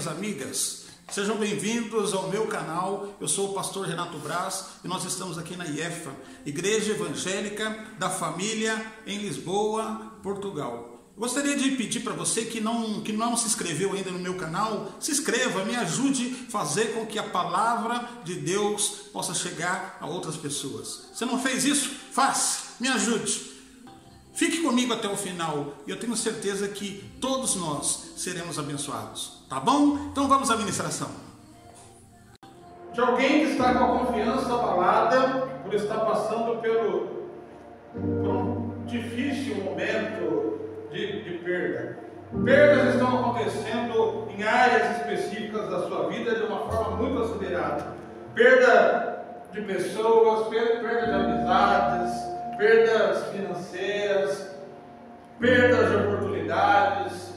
minhas amigas, sejam bem-vindos ao meu canal. Eu sou o pastor Renato Braz e nós estamos aqui na IEFA, Igreja Evangélica da Família, em Lisboa, Portugal. Gostaria de pedir para você que não se inscreveu ainda no meu canal, se inscreva, me ajude a fazer com que a palavra de Deus possa chegar a outras pessoas. Se não fez isso, faça, me ajude. Fique comigo até o final e eu tenho certeza que todos nós seremos abençoados, tá bom? Então vamos à ministração. De alguém que está com a confiança abalada por estar passando por um difícil momento de perda. Perdas estão acontecendo em áreas específicas da sua vida de uma forma muito acelerada. Perda de pessoas, perda de amizades, perdas financeiras, perdas de oportunidades,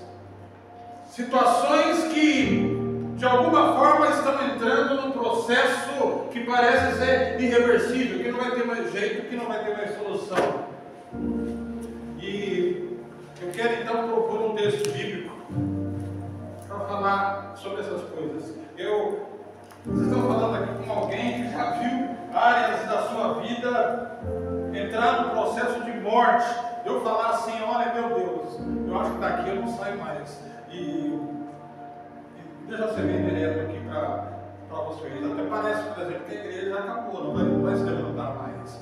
situações que de alguma forma estão entrando num processo que parece ser irreversível, que não vai ter mais jeito, que não vai ter mais solução. E eu quero então propor um texto bíblico para falar sobre essas coisas. Vocês estão falando aqui com alguém que já viu áreas da sua vida entrar no processo de morte. Eu falar assim, olha meu Deus, eu acho que daqui eu não saio mais. E deixa eu ser bem direto aqui para vocês. Até parece, por exemplo, que a igreja já acabou, não vai se levantar mais.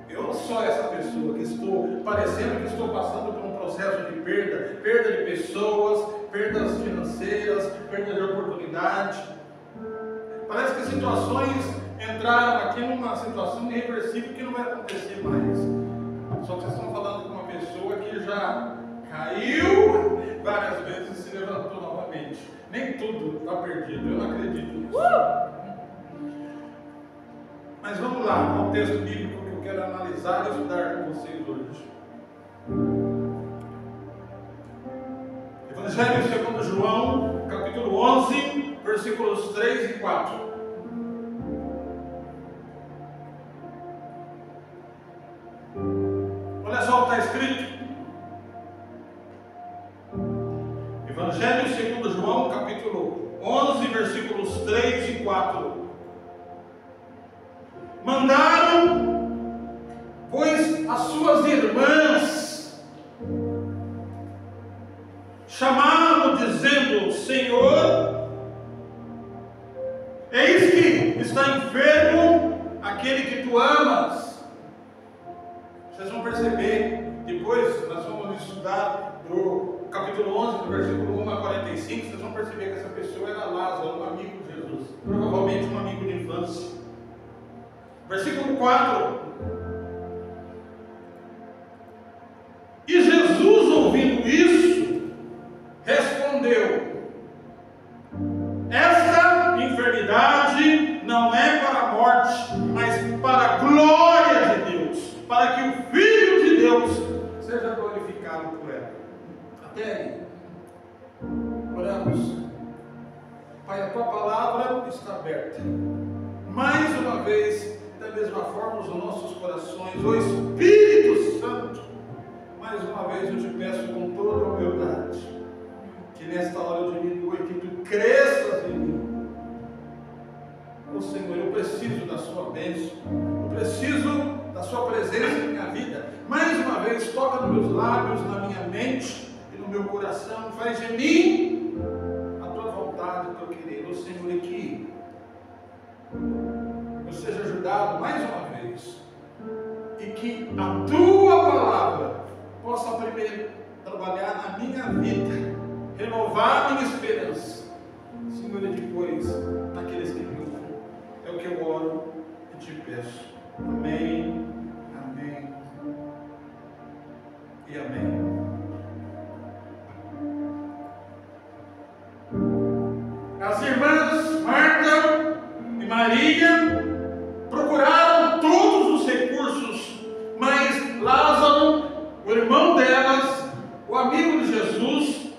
Eu não sou essa pessoa que estou parecendo que estou passando por um processo de perda de pessoas, perdas financeiras, perda de oportunidade. Parece que as situações entraram aqui numa situação irreversível que não vai acontecer mais. Só que vocês estão falando com uma pessoa que já caiu várias vezes e se levantou novamente. Nem tudo está perdido, eu não acredito nisso. Mas vamos lá, ao texto bíblico que eu quero analisar e estudar com vocês hoje. Evangelho segundo João, capítulo 11, versículos 3 e 4. Olha só o que está escrito. Evangelho segundo João, capítulo 11, versículos 3 e 4. Mandaram, pois, as suas irmãs, chamá-lo, dizendo: Senhor, eis que está enfermo aquele que tu amas. Vocês vão perceber, depois nós vamos estudar do capítulo 11, do versículo 1 a 45, vocês vão perceber que essa pessoa era Lázaro, um amigo de Jesus, provavelmente um amigo de infância. Versículo 4. E Jesus, ouvindo isso, respondeu: esta enfermidade não é para a morte, mas para a glória de Deus, para que o Filho de Deus seja glorificado por ela. Até aí. Oramos. Pai, a tua palavra está aberta. Mais uma vez, da mesma forma, os nossos corações, o Espírito Santo, mais uma vez eu te peço com toda a humildade, que nesta hora eu diminua e que tu cresças em mim. Oh Senhor, eu preciso da sua bênção, eu preciso da sua presença na minha vida. Mais uma vez, toca nos meus lábios, na minha mente e no meu coração, faz de mim a tua vontade, o teu querer. Oh Senhor, e que eu seja ajudado mais uma vez, e que a tua palavra possa primeiro trabalhar na minha vida, renovar a minha esperança, Senhor, e depois naqueles que me ouvem. É o que eu oro e te peço. Amém, amém e amém. As irmãs Marta e Maria procuraram todos os recursos, mas Lázaro, o irmão delas, o amigo de Jesus,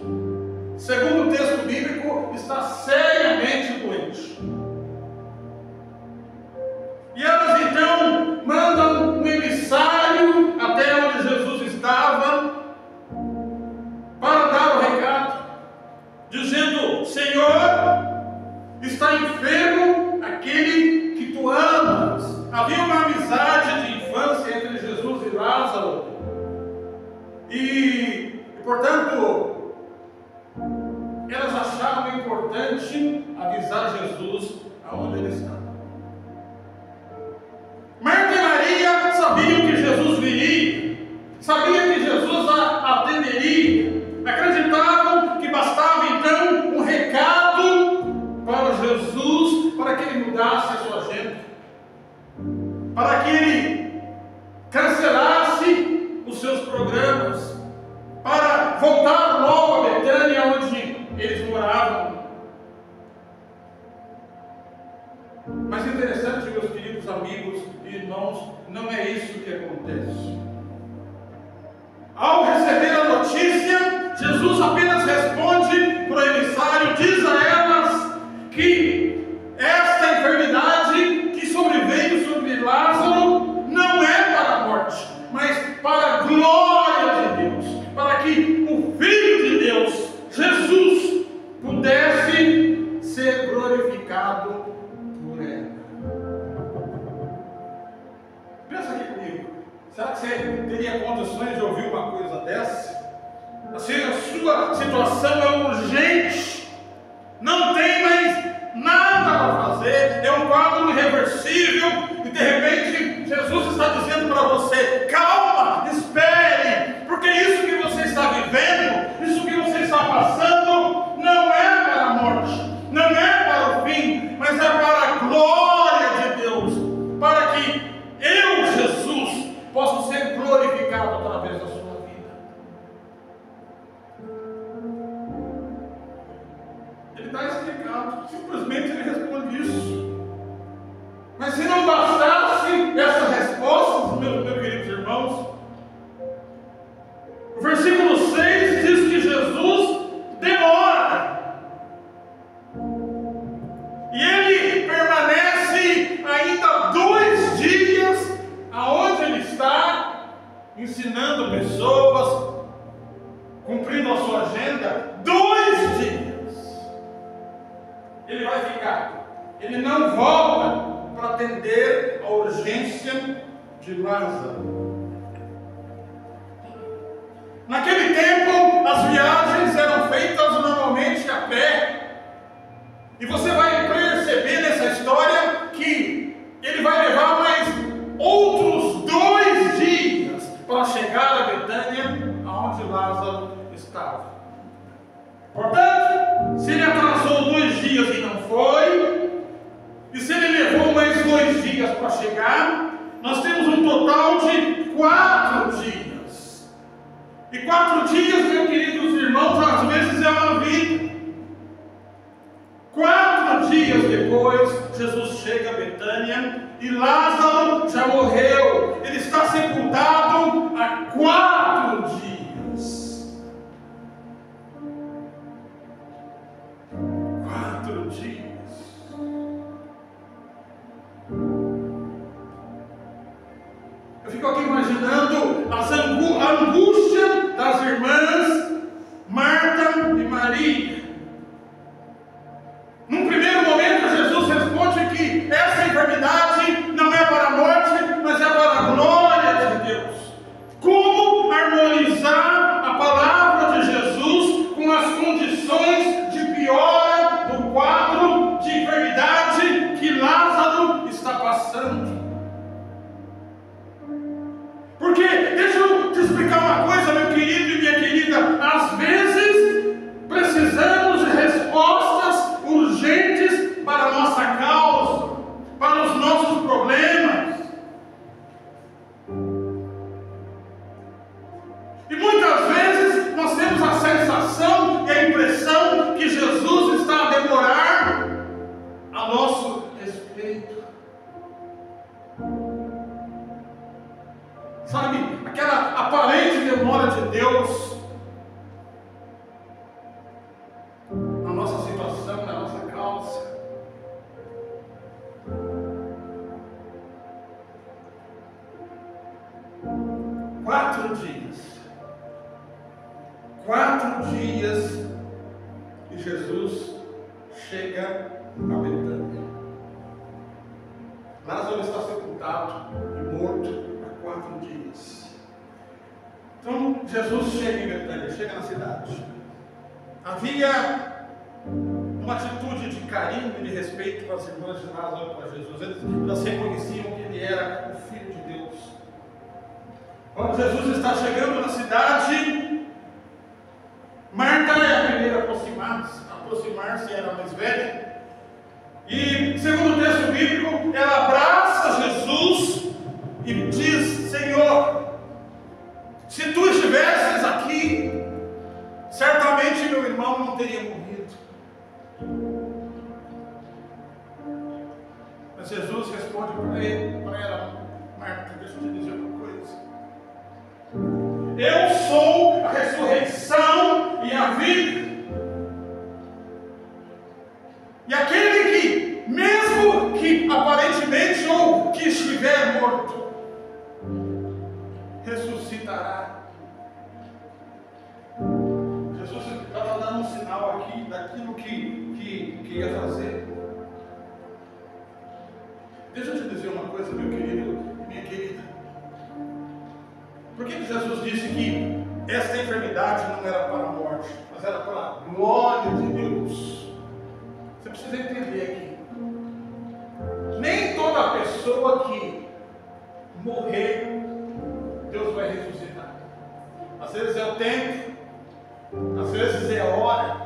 segundo o texto bíblico, está seriamente doente. E elas então mandam um emissário até onde Jesus estava para dar o recado, dizendo: Senhor, está enfermo aquele que tu amas. Havia uma amizade de infância entre Jesus e Lázaro. E portanto, elas acharam importante avisar Jesus aonde ele estava. Marta e Maria sabiam que Jesus viria, sabiam que Jesus a atenderia, acreditavam que bastava então um recado para Jesus, para que ele mudasse a sua agenda, para que ele cancelasse os seus programas, para voltar logo a Betânia, onde eles moravam. Mas interessante, meus queridos amigos e irmãos, não é isso que acontece. Ao receber a notícia, Jesus apenas responde para o emissário, diz a elas que esta enfermidade que sobreveio sobre Lázaro não é para a morte, mas para a glória de Deus, para que o Filho de Deus, Jesus, pudesse ser glorificado por ela. Pensa aqui comigo. Será que você teria condições de ouvir uma coisa dessa? Assim, a sua situação é urgente, não tem mais nada para fazer, é um quadro irreversível, e de repente Jesus está dizendo para você: calma, espere, porque isso que você está vivendo, isso que você está passando, não é para a morte, não é para o fim, mas é para a glória de Deus, para que eu, Jesus, possa ser glorificado através da sua vida. Ele está explicado, simplesmente ele responde isso. Mas se não bastasse essa resposta, meus queridos irmãos, o versículo 6 diz que Jesus demora. E ele permanece ainda 2 dias aonde ele está, ensinando pessoas, cumprindo a sua agenda. 2 dias ele vai ficar. Ele não volta para atender a urgência de Lázaro. Naquele tempo, as viagens eram feitas normalmente a pé. E você vai perceber nessa história que ele vai levar mais outros 2 dias para chegar a Betânia, aonde Lázaro estava. Portanto, se ele atrasou 2 dias e não foi, e se ele levou mais 2 dias para chegar, nós temos um total de 4 dias. E 4 dias, meus queridos irmãos, às vezes é uma vida. 4 dias depois, Jesus chega a Betânia e Lázaro já morreu. Ele está sepultado há 4 dias. 4 dias. Eu fico aqui imaginando a angústia das irmãs Marta e Maria. Num primeiro momento, Jesus responde que essa enfermidade não é para a morte, mas é para a glória de Deus. Como harmonizar a palavra de Jesus com as condições de piora do quadro de enfermidade que Lázaro está passando? Porque, deixa eu te explicar uma coisa, meu querido e minha querida, às vezes precisamos de respostas urgentes para a nossa causa, para os nossos problemas. E muitas vezes nós temos a sensação e a impressão que Jesus está a demorar a nosso respeito. Sabe, aquela aparente demora de Deus na nossa situação, na nossa causa. Quatro dias e Jesus chega a Betânia. Lázaro está sepultado e morto há 4 dias. Então Jesus chega em Betânia, chega na cidade. Havia uma atitude de carinho e de respeito para as irmãs de Lázaro para Jesus. Elas reconheciam que ele era o Filho de Deus. Quando Jesus está chegando na cidade, Marta é a primeira a aproximar-se, era a mais velha. E, segundo o texto bíblico, ela abraça Jesus e diz: Senhor, se tu estivesses aqui, certamente meu irmão não teria morrido. Mas Jesus responde para ela: Marta, deixa eu te dizer uma coisa. Eu sou a ressurreição e a vida. E aquele que, mesmo que aparentemente ou que estiver morto, ressuscitará. Jesus estava dando um sinal aqui daquilo que ia fazer. Deixa eu te dizer uma coisa, meu querido e minha querida. Por que Jesus disse que esta enfermidade não era para a morte, mas era para a glória de Deus? Você precisa entender aqui. Nem toda pessoa que morrer, Deus vai ressuscitar. Às vezes é o tempo, às vezes é a hora.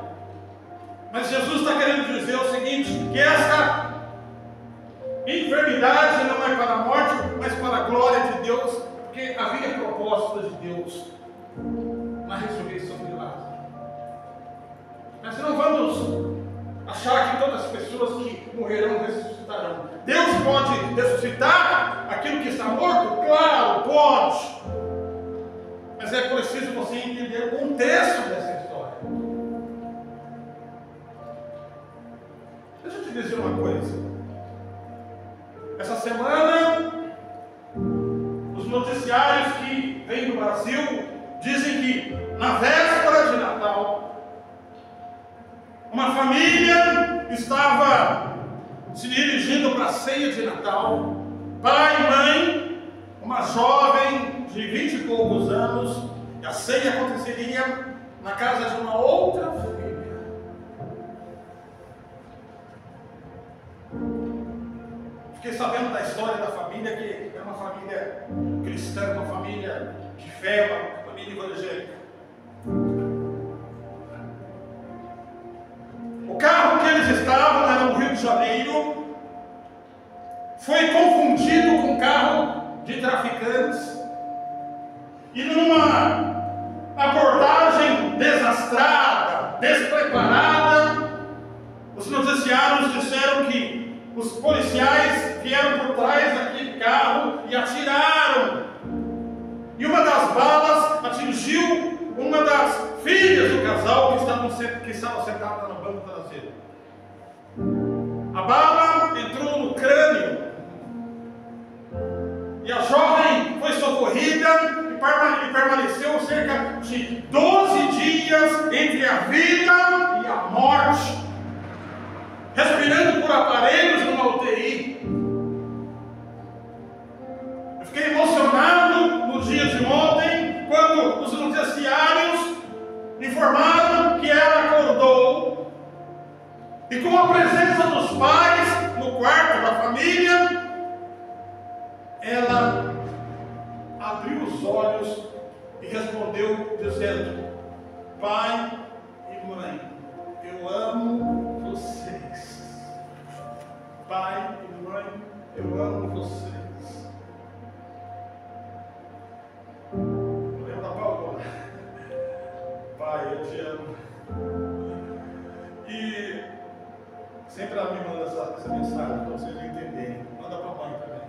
Mas Jesus está querendo dizer o seguinte: que esta enfermidade não é para a morte, mas para a glória de Deus, porque havia propósito de Deus na ressurreição de Lázaro. Mas não vamos achar que todas as pessoas que morrerão ressuscitarão. Deus pode ressuscitar aquilo que está morto? Claro, pode. Mas é preciso você entender o contexto dessa história. Deixa eu te dizer uma coisa. Essa semana, os noticiários que vêm do Brasil dizem que na véspera de Natal, uma família estava se dirigindo para a ceia de Natal, pai e mãe, uma jovem de 20 e poucos anos, e a ceia aconteceria na casa de uma outra família. Fiquei sabendo da história da família, que é uma família cristã, uma família de fé, uma família evangélica. O carro que eles estavam era no Rio de Janeiro, foi confundido com um carro de traficantes, e numa abordagem desastrada, despreparada, os noticiários disseram que os policiais vieram por trás daquele carro e atiraram. E uma das balas atingiu uma das filhas do casal que estava sentada no banco traseiro. A bala entrou no crânio. E a jovem foi socorrida e permaneceu cerca de 12 dias entre a vida e a morte, respirando por aparelhos numa UTI. Eu fiquei emocionado no dia de ontem, quando os noticiários informaram que ela acordou, e com a presença dos pais no quarto da família, ela abriu os olhos e respondeu dizendo: pai e mãe, eu amo vocês. Pai e mãe, eu amo vocês. Eu lembro da Paula. Pai, eu te amo. E sempre ela me manda essa mensagem para vocês entenderem. Manda para a mãe também.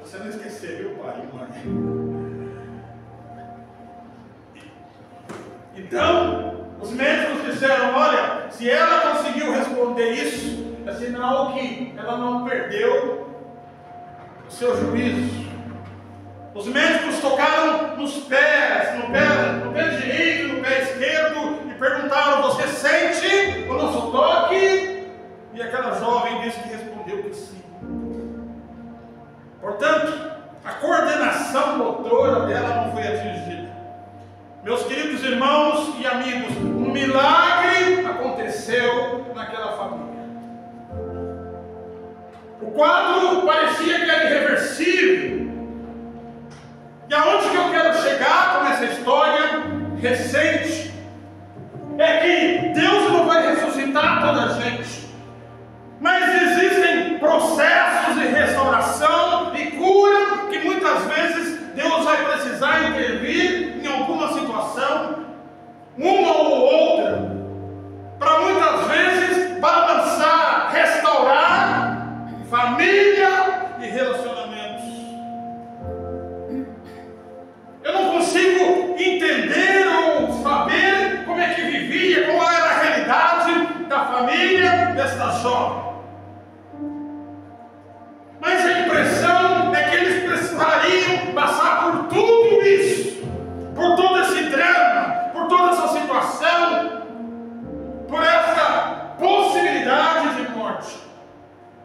Você não esqueceu, viu, pai e mãe? Então, os médicos disseram: olha, se ela conseguiu responder isso, é sinal que ela não perdeu o seu juízo. Os médicos tocaram nos pés, no pé direito, no pé esquerdo, e perguntaram recente é que Deus não vai ressuscitar toda a gente, mas existem processos de restauração e cura que muitas vezes Deus vai precisar intervir em alguma situação, uma ou outra, para muitas vezes balançar, restaurar família e relacionamentos. Eu não consigo entender ou saber como é que vivia, qual era a realidade da família desta jovem. Mas a impressão é que eles precisariam passar por tudo isso, por todo esse drama, por toda essa situação, por essa possibilidade de morte,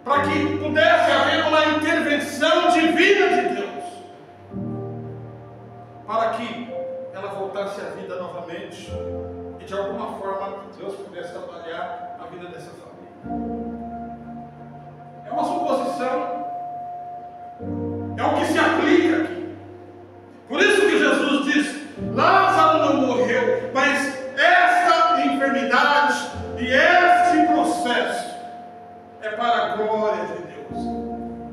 para que pudesse haver uma intervenção divina de Deus, para que ela voltasse à vida novamente e de alguma forma Deus pudesse trabalhar a vida dessa família. É uma suposição, é o que se aplica aqui. Por isso que Jesus diz: Lázaro não morreu, mas esta enfermidade e este processo é para a glória de Deus.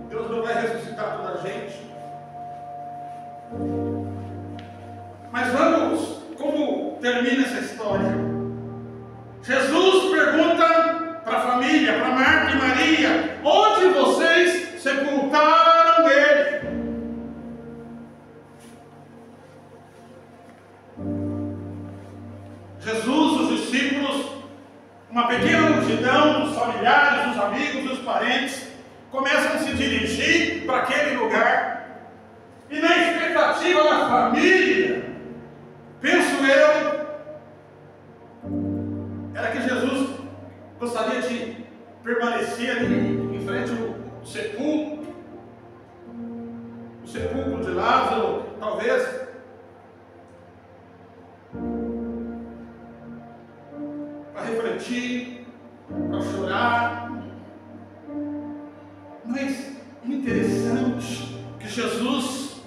Deus não vai ressuscitar toda a gente. Mas vamos, como termina essa história? Jesus pergunta para a família, para Marta e Maria: onde vocês sepultaram ele? Jesus, os discípulos, uma pequena multidão, os familiares, os amigos, os parentes, começam a se dirigir para aquele lugar. E na expectativa da família, penso eu, era que Jesus gostaria de permanecer ali em frente ao sepulcro de Lázaro, talvez. Para refletir, para chorar. Mas interessante que Jesus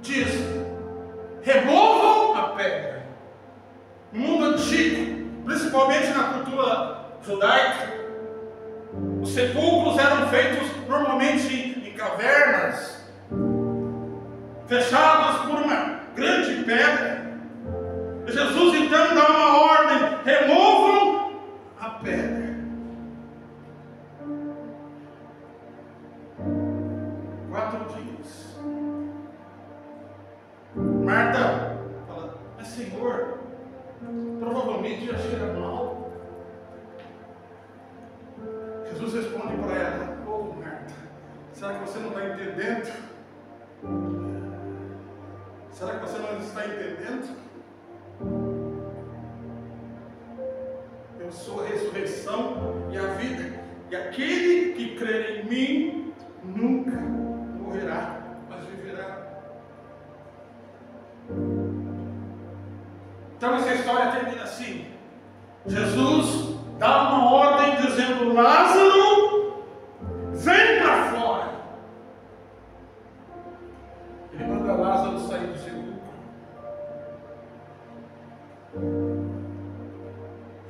diz: removam a pedra. No mundo antigo, principalmente na cultura judaica, os sepulcros eram feitos normalmente em cavernas, fechadas por uma grande pedra. Jesus então dá uma ordem: removam a pedra. 4 dias. Marta fala: mas Senhor, provavelmente já cheira mal. Jesus responde para ela: oh Marta, será que você não está entendendo? Será que você não está entendendo? Eu sou a ressurreição e a vida, e aquele que crer em mim nunca morrerá, mas viverá. Então essa história termina assim: Jesus dá uma ordem dizendo: Lázaro, vem para fora. Ele manda Lázaro sair do sepulcro.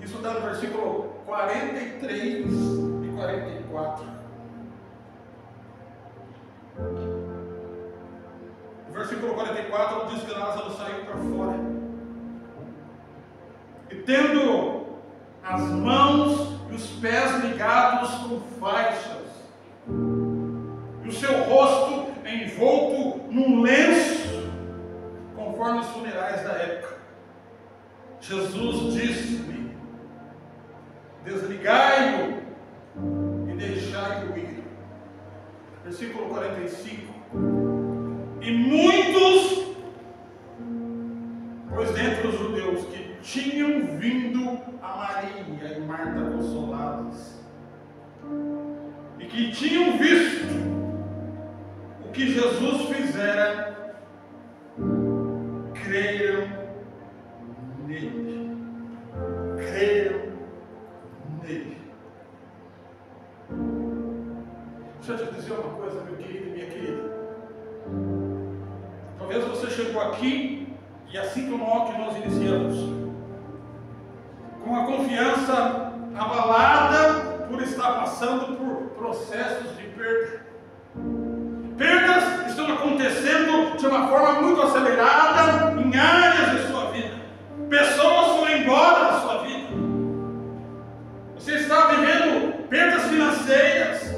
Isso está no versículo 43 e 44. O versículo 44 diz que Lázaro saiu para fora. E tendo as mãos e os pés ligados com faixas, e o seu rosto envolto num lenço, conforme os funerais da época, Jesus disse-lhe: desligai-o e deixai-o ir. Versículo 45. E muitos, pois dentre os judeus que tinham vindo a Maria e Marta consoladas, e que tinham visto o que Jesus fizera, creram nele. Creram nele. Deixa eu te dizer uma coisa, meu querido e minha querida. Talvez você chegou aqui E assim como que nós iniciamos, com a confiança abalada por estar passando por processos de perda. Perdas estão acontecendo de uma forma muito acelerada em áreas de sua vida. Pessoas foram embora da sua vida. Você está vivendo perdas financeiras,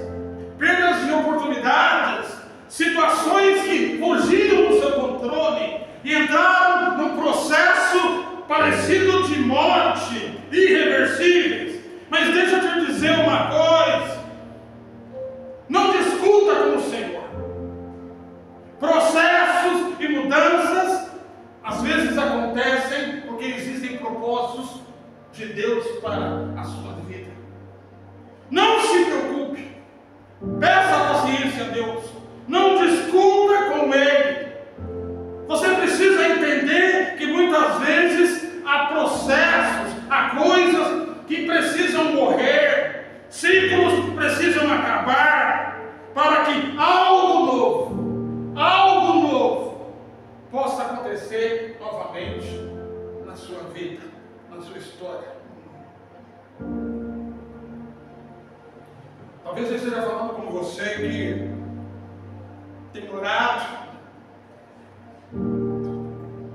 perdas de oportunidades, situações que fugiram do seu controle e entraram num processo parecido de morte, irreversíveis. Mas deixa eu te dizer uma coisa: não discuta com o Senhor. Processos e mudanças às vezes acontecem porque existem propósitos de Deus para a sua vida. Não se preocupe, peça paciência a Deus, não discuta com Ele. Você precisa entender que muitas vezes há processos, há coisas que precisam morrer, ciclos precisam acabar, para que algo novo possa acontecer novamente na sua vida, na sua história. Talvez eu esteja falando com você que tem orado,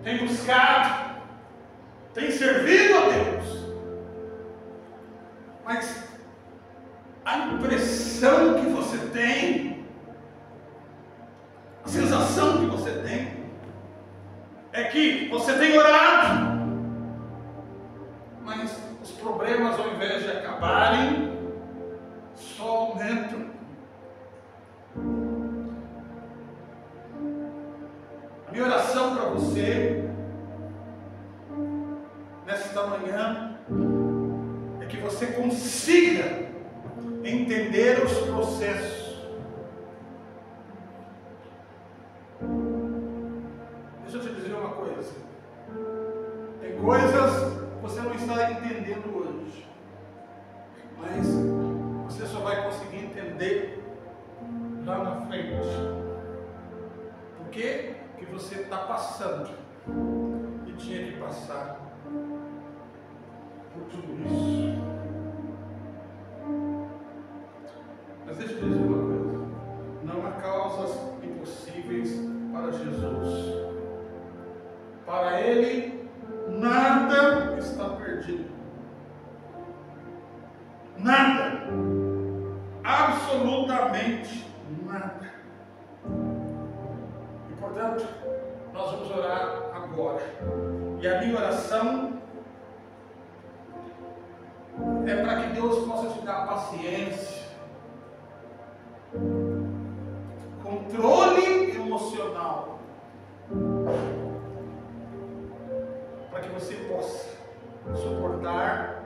tem buscado, tem servido a Deus, mas a impressão que você tem, a sensação que você tem, é que você tem orado, mas os problemas, ao invés de acabarem, só aumentam. A minha oração para você nesta manhã é que você consiga entender os processos. Deixa eu te dizer uma coisa: tem coisas que você não está entendendo hoje, mas você só vai conseguir entender lá na frente. Por que você está passando e tinha que passar por tudo isso? Mas deixa eu dizer uma coisa: não há causas impossíveis para Jesus. Para Ele, nada está perdido. Nada. Absolutamente nada. E portanto, nós vamos orar agora. E a minha oração é para que Deus possa te dar paciência, controle emocional, para que você possa suportar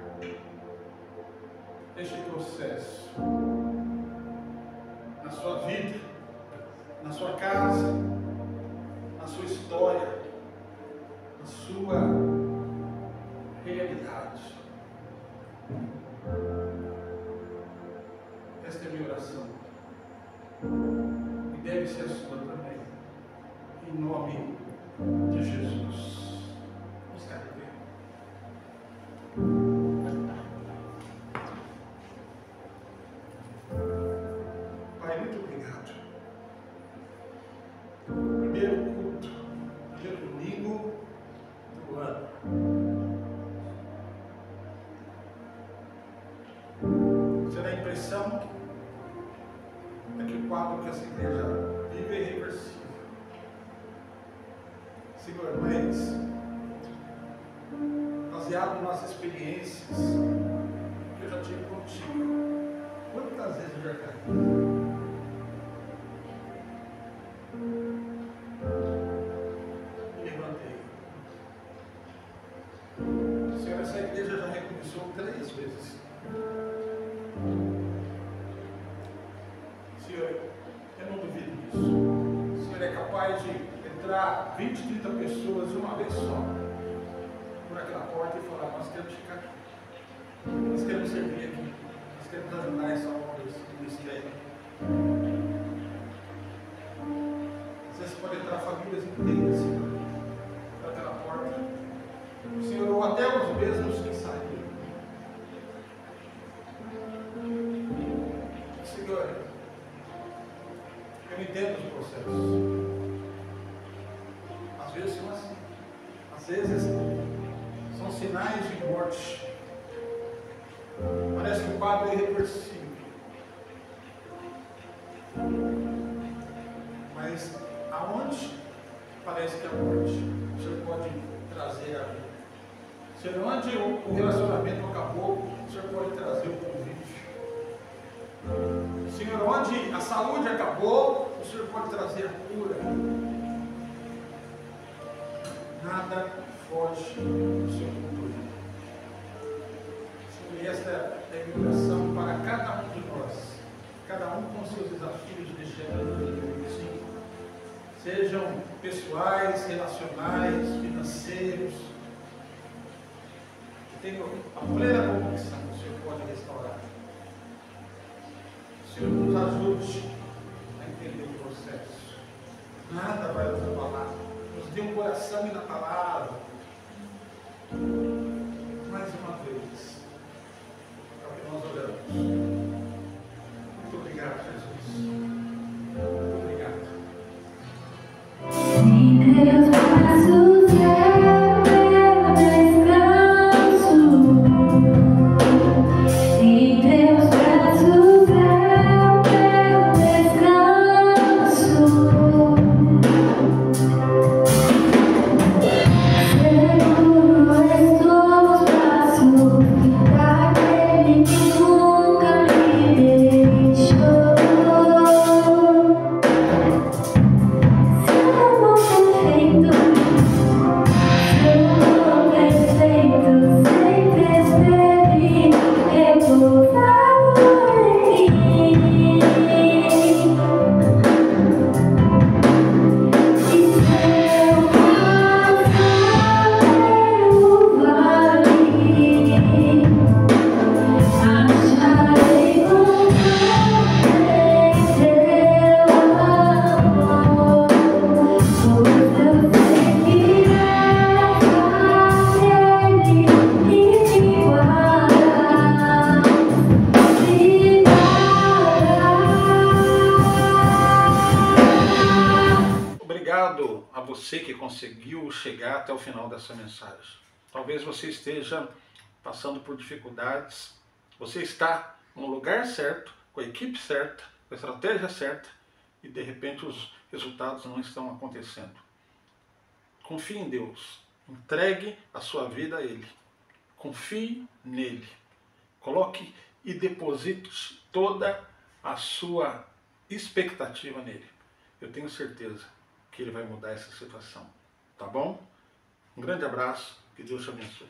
este processo na sua vida, na sua casa, na sua história, na sua realidade. Esta é a minha oração, e deve ser a sua também, em nome de Jesus. Vamos ficar de pé. Pai, muito obrigado. Primeiro culto, primeiro domingo do ano. Você dá a impressão é que o quadro que essa igreja vive é irreversível. Senhor, mas baseado nas experiências que eu já tive contigo, quantas vezes eu já caí? Senhor, essa igreja já recomeçou 3 vezes. Senhor, eu não duvido disso. O Senhor é capaz de entrar 20, 30 pessoas de uma vez só por aquela porta e falar: nós queremos ficar aqui, nós queremos servir aqui, nós queremos ajudar essa obra, esse ministério. Às vezes pode entrar famílias inteiras, Senhor, por aquela porta. até os mesmos que saíram. Senhor, eu entendo os processos. Às vezes são assim. Às vezes são sinais de morte. Parece que o quadro é irreversível. Mas aonde parece que é a morte, o Senhor pode trazer a vida. Senhor, onde o relacionamento acabou, o Senhor pode trazer o convite. Senhor, onde a saúde acabou, o Senhor pode trazer a cura. Nada foge do seu controle. Senhor, e esta é a oração para cada um de nós, cada um com seus desafios deste ano de 2025, sejam pessoais, relacionais, financeiros, que tenham a plena convicção que o Senhor pode restaurar. O Senhor nos ajude a entender o processo. Nada vai nos abalar. Nos dê um coração inabalável. Mais uma vez, é o que nós oramos. Muito obrigado, Jesus. Muito obrigado. Em teus braços eu descanso. Em teus braços eu descanso. Seguro estou nos braços daquele que nunca me deixou. Seu amor perfeito, sempre esteve repousado em mim. E seu passageiro vale, acharei conforto em seu amor. Pois eu sei que és aquele que me guarda, me dará. Obrigado a você que conseguiu chegar até o final dessa mensagem. Talvez você esteja passando por dificuldades. Você está no lugar certo, com a equipe certa, com a estratégia certa, e de repente os resultados não estão acontecendo. Confie em Deus. Entregue a sua vida a Ele. Confie nele. Coloque e deposite toda a sua expectativa nele. Eu tenho certeza que Ele vai mudar essa situação. Tá bom? Um grande abraço. Que Deus te abençoe.